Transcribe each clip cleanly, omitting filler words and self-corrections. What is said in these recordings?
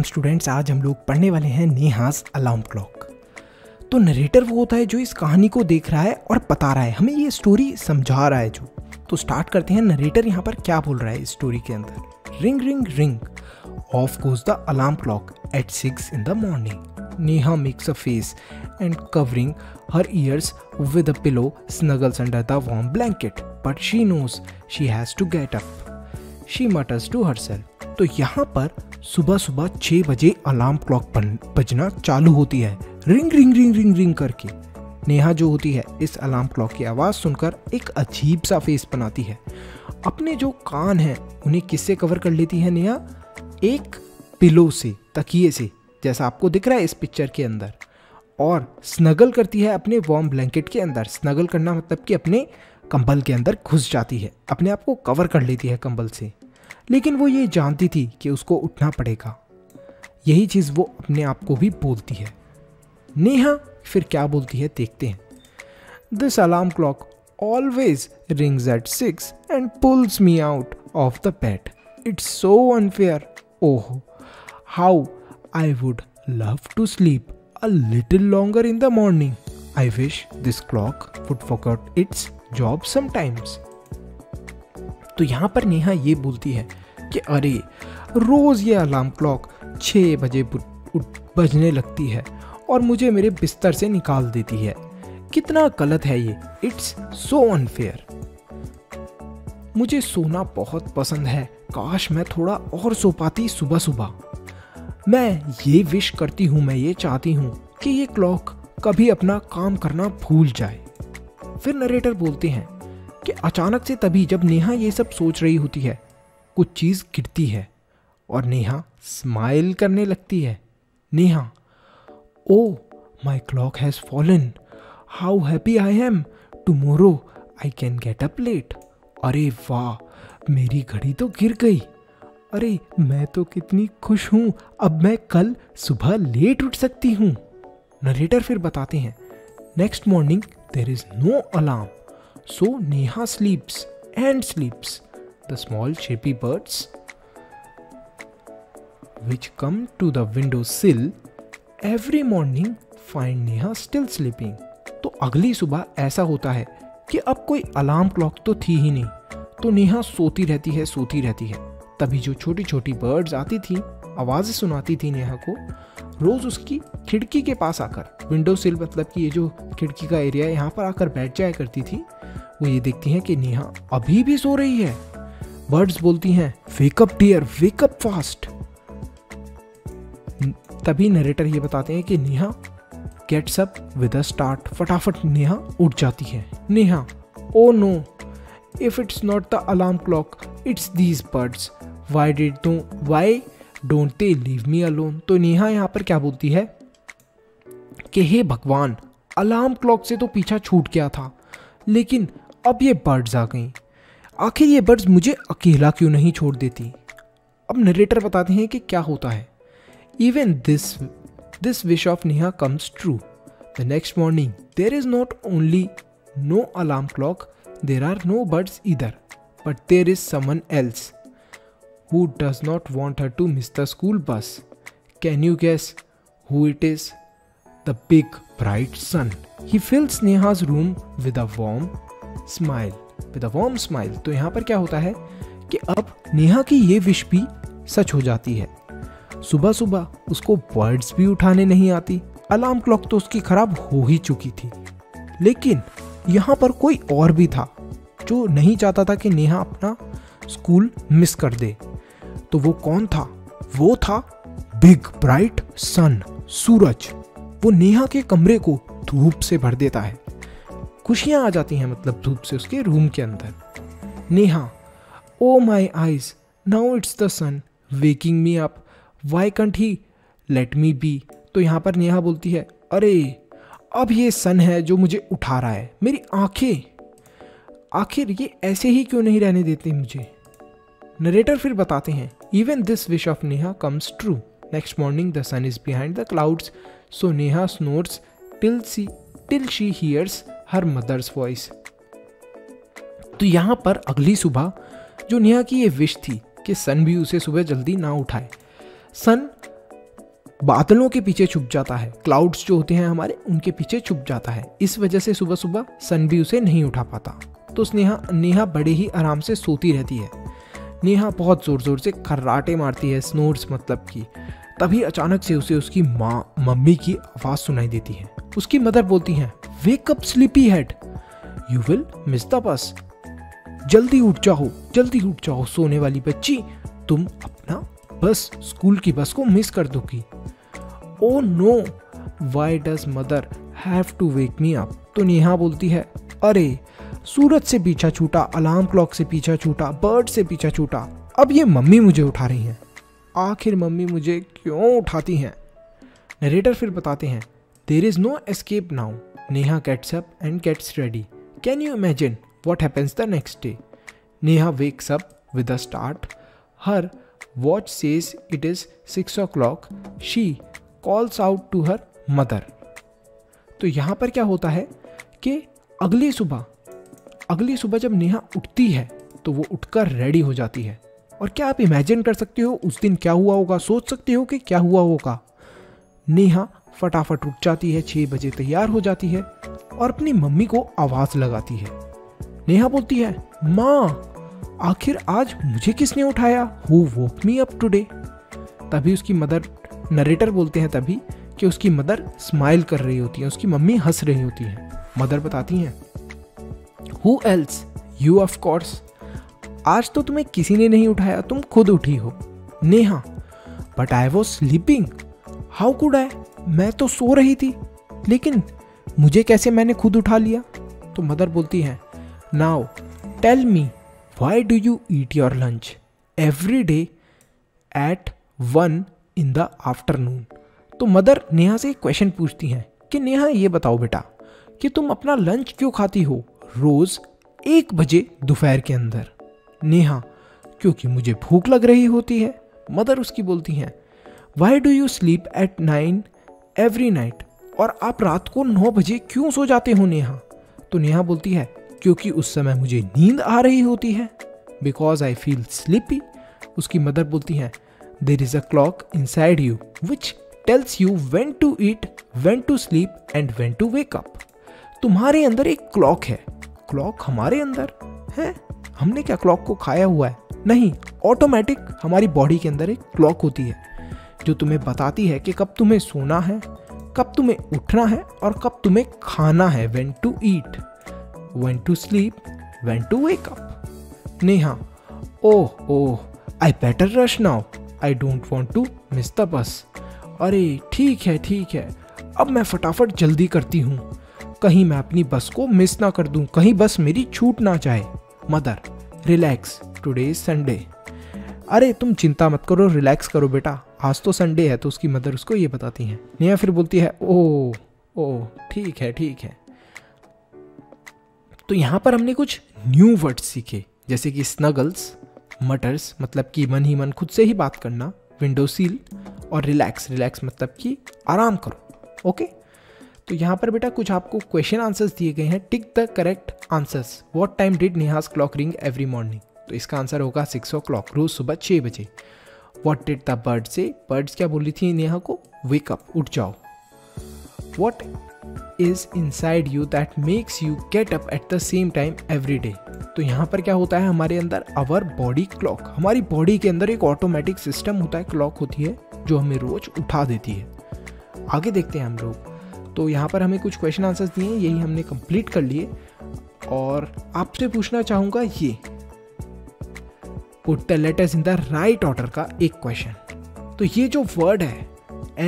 Welcome students. आज हम लोग पढ़ने वाले हैं नेहास अलार्म क्लॉक। तो नरेटर वो होता है जो इस कहानी को देख रहा है और बता रहा है, हमें ये स्टोरी समझा रहा है जो। तो स्टार्ट करते हैं। नरेटर यहाँ पर क्या बोल रहा है इस स्टोरी के अंदर। Ring ring ring, off goes the alarm clock at 6 in the morning. Neha makes a face and covering her ears with a pillow snuggles under the warm blanket. But she knows she has to get up. She mutters to herself. तो यहाँ पर सुबह सुबह 6 बजे alarm clock बजना चालू होती है, ring ring ring ring ring करके। नेहा जो होती है इस अलार्म क्लॉक की आवाज़ सुनकर एक अजीब सा फेस बनाती है। अपने जो कान हैं उन्हें किससे कवर कर लेती है नेहा? एक पिलो से, तकिए से, जैसा आपको दिख रहा है इस पिक्चर के अंदर। और स्नगल करती है अपने वार्म ब्लैंकेट के अंदर। स्नगल करना मतलब कि अपने कंबल के अंदर घुस जाती है, अपने आप को कवर कर लेती है कंबल से। लेकिन वो ये जानती थी कि उसको उठना पड़ेगा। यही चीज़ वो अपने आप को भी बोलती है। नेहा फिर क्या बोलती है देखते हैं। This alarm clock always rings at 6 and pulls me out of the bed. It's so unfair. Oh, how I would love to sleep a little longer in the morning. I wish this clock would forget its job sometimes. तो यहाँ पर नेहा ये बोलती है कि अरे रोज़ ये alarm clock 6 बजे बजने लगती है और मुझे मेरे बिस्तर से निकाल देती है। कितना गलत है ये. It's so unfair. मुझे सोना बहुत पसंद है, काश मैं थोड़ा और सो पाती सुबह सुबह. मैं ये विश करती हूँ, मैं ये चाहती हूँ कि ये क्लॉक कभी अपना काम करना भूल जाए. फिर नरेटर बोलते हैं कि अचानक से तभी जब नेहा ये सब सोच रही होती है, कुछ चीज़ गिरती है और नेहा स्माइल करने लगती है. Neha, oh my clock has fallen, how happy I am, tomorrow I can get up late. अरे वाह, मेरी घड़ी तो गिर गई. अरे मैं तो कितनी खुश हूँ, अब मैं कल सुबह लेट उठ सकती हूँ. नरेटर फिर बताते हैं, next morning there is no alarm. So Neha sleeps and sleeps. The small chirpy birds which come to the window sill every morning find Neha still sleeping. तो अगली सुबह ऐसा होता है कि अब कोई अलार्म क्लॉक तो थी ही नहीं, तो नेहा सोती रहती है. तभी जो छोटी छोटी बर्ड्स आती थी, आवाज़ें सुनाती थी नेहा को, रोज़ उसकी खिड़की के पास आकर, विंडो सिल मतलब कि ये जो खिड़की का एरिया है, यहाँ पर आकर बैठ जाया करती थी. वो ये देखती हैं कि नेहा अभी भी सो रही है. बर्ड्स बोलती हैं, wake up dear, wake up fast. तभी नरेटर ये बताते हैं कि Neha gets up with a start. फटाफट नेहा उठ जाती है. Neha, oh no, if it's not the alarm clock, it's these birds, why don't they leave me alone. तो नेहा यहाँ पर क्या बोलती है कि हे भगवान, अलार्म क्लॉक से तो पीछा छूट गया था, लेकिन अब ये बर्ड्स आ गई. आखिर ये बर्ड्स मुझे अकेला क्यों नहीं छोड़ देती. अब नरेटर बताते हैं कि क्या होता है. Even this wish of Neha comes true. The next morning there is not only no alarm clock, there are no birds either, but there is someone else who does not want her to miss the school bus. Can you guess who it is? The big bright sun. He fills Neha's room with a warm smile. तो यहाँ पर क्या होता है कि अब नेहा की ये विश भी सच हो जाती है. सुबह सुबह उसको बर्ड्स भी उठाने नहीं आती. अलार्म क्लॉक तो उसकी खराब हो ही चुकी थी, लेकिन यहाँ पर कोई और भी था जो नहीं चाहता था कि नेहा अपना स्कूल मिस कर दे. तो वो कौन था? वो था बिग ब्राइट सन, सूरज. वो नेहा के कमरे को धूप से भर देता है. खुशियां आ जाती हैं मतलब धूप से उसके रूम के अंदर. Neha, oh my eyes, now it's the sun waking me up, why can't he let me be. तो यहाँ पर नेहा बोलती है, अरे अब ये सन है जो मुझे उठा रहा है. मेरी आंखें, आखिर ये ऐसे ही क्यों नहीं रहने देते मुझे. नरेटर फिर बताते हैं, even this wish of Neha comes true. Next morning the sun is behind the clouds, so Neha snores till she hears her mother's voice. तो यहाँ पर अगली सुबह जो नेहा की ये विश थी कि सन भी उसे सुबह जल्दी ना उठाए, सन बादलों के पीछे छुप जाता है, क्लाउड्स जो होते हैं हमारे उनके पीछे छुप जाता है। इस वजह से सुबह सुबह सन भी उसे नहीं उठा पाता। तो नेहा बड़े ही आराम से सोती रहती है। नेहा बहुत ज़ोर ज़ोर से खर्राटे मारती है, स्नोर्स मतलब की। तभी अचानक से उसे उसकी मम्मी की आवाज़ सुनाई देती है। उसकी मदर बोलती हैं, wake up sleepy head, you will miss the बस। जल्दी उठ जाओ सोने वाली बच्ची, तुम अपना स्कूल की बस को मिस कर दोगी। Oh no, why does mother have to wake me up. तो नेहा बोलती है, अरे सूरज से पीछा छूटा, अलार्म क्लॉक से पीछा छूटा, बर्ड से पीछा छूटा, अब ये मम्मी मुझे उठा रही हैं। आखिर मम्मी मुझे क्यों उठाती हैं? नरेटर फिर बताते हैं, there is no escape now. Neha gets up and gets ready. Can you imagine what happens the next day? Neha wakes up with a start. Her watch says it is 6 o'clock. She calls out to her mother. तो यहाँ पर क्या होता है कि अगली सुबह जब नेहा उठती है तो वो उठकर रेडी हो जाती है। और क्या आप इमेजिन कर सकते हो उस दिन क्या हुआ होगा? सोच सकते हो कि क्या हुआ होगा? नेहा फटाफट उठ जाती है, 6 बजे तैयार हो जाती है और अपनी मम्मी को आवाज़ लगाती है। नेहा बोलती है, माँ आखिर आज मुझे किसने उठाया? Who woke me up today? तभी उसकी मदर, नरेटर बोलते हैं तभी कि उसकी मदर स्माइल कर रही होती है, उसकी मम्मी हंस रही होती है। मदर बताती हैं, who else? You of course. आज तो तुम्हें किसी ने नहीं उठाया, तुम खुद उठी हो। Neha, but I was sleeping, how could I? मैं तो सो रही थी, लेकिन मुझे कैसे मैंने खुद उठा लिया? तो मदर बोलती है, now tell me, why do you eat your lunch every day at 1 in the afternoon? तो मदर नेहा से एक क्वेश्चन पूछती हैं कि नेहा ये बताओ बेटा कि तुम अपना लंच क्यों खाती हो रोज 1 बजे दोपहर के अंदर? नेहा, क्योंकि मुझे भूख लग रही होती है। मदर उसकी बोलती हैं, why do you sleep at 9 every night? और आप रात को 9 बजे क्यों सो जाते हो नेहा? तो नेहा बोलती है, क्योंकि उस समय मुझे नींद आ रही होती है, बिकॉज आई फील स्लीपी। उसकी मदर बोलती हैं, there is a clock inside you which tells you when to eat, when to sleep and when to wake up. तुम्हारे अंदर एक क्लॉक है। क्लॉक हमारे अंदर है? हमने क्या क्लॉक को खाया हुआ है? नहीं, ऑटोमेटिक हमारी बॉडी के अंदर एक क्लॉक होती है जो तुम्हें बताती है कि कब तुम्हें सोना है, कब तुम्हें उठना है और कब तुम्हें खाना है। When to eat, when to sleep, when to wake up. Neha, oh I better rush now, I don't want to miss the bus. अरे ठीक है, अब मैं फटाफट जल्दी करती हूँ, कहीं मैं अपनी बस को मिस ना कर दूं, कहीं बस मेरी छूट ना जाए। Mother, relax, today is Sunday. अरे तुम चिंता मत करो, रिलैक्स करो बेटा, आज तो संडे है। तो उसकी मदर उसको ये बताती हैं। नेहा फिर बोलती है, ओह ठीक है। तो यहाँ पर हमने कुछ न्यू वर्ड्स सीखे, जैसे कि स्नगल्स, मटर्स मतलब कि मन ही मन खुद से ही बात करना, विंडो सील, और रिलैक्स मतलब कि आराम करो। ओके, तो यहाँ पर बेटा कुछ आपको क्वेश्चन आंसर्स दिए गए हैं। Tick the correct answers. What time did Neha's clock ring every morning? तो इसका आंसर होगा 6 o'clock, रोज सुबह 6 बजे। What did the bird say? Birds क्या बोली थी नेहा को? वेक अप, उठ जाओ। What is inside you that makes you get up at the same time every day? तो यहाँ पर क्या होता है हमारे अंदर? Our body clock. हमारी बॉडी के अंदर एक ऑटोमेटिक सिस्टम होता है, क्लॉक होती है जो हमें रोज उठा देती है। आगे देखते हैं हम लोग। तो यहाँ पर हमें कुछ क्वेश्चन आंसर्स दिए, यही हमने कंप्लीट कर लिए। और आपसे पूछना चाहूँगा ये, put the letters in the right order का एक क्वेश्चन। तो ये जो वर्ड है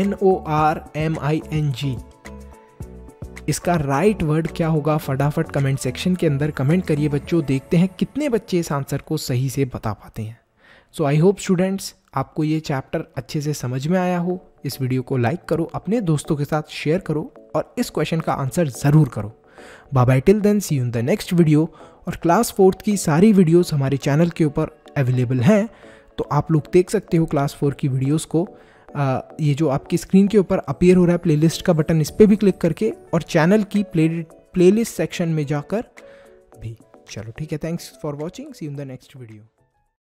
NORMING, इसका राइट वर्ड क्या होगा? फटाफट कमेंट सेक्शन के अंदर कमेंट करिए बच्चों, देखते हैं कितने बच्चे इस आंसर को सही से बता पाते हैं। सो आई होप स्टूडेंट्स आपको ये चैप्टर अच्छे से समझ में आया हो। इस वीडियो को लाइक करो, अपने दोस्तों के साथ शेयर करो और इस क्वेश्चन का आंसर ज़रूर करो। Bye bye, till then, see you in the next video. और क्लास 4th की सारी वीडियोस हमारे चैनल के ऊपर अवेलेबल हैं, तो आप लोग देख सकते हो क्लास 4 की वीडियोस को। ये जो आपकी स्क्रीन के ऊपर अपीयर हो रहा है प्लेलिस्ट का बटन, इस पर भी क्लिक करके और चैनल की प्लेलिस्ट सेक्शन में जाकर भी। चलो ठीक है, thanks for watching, see you in the next video.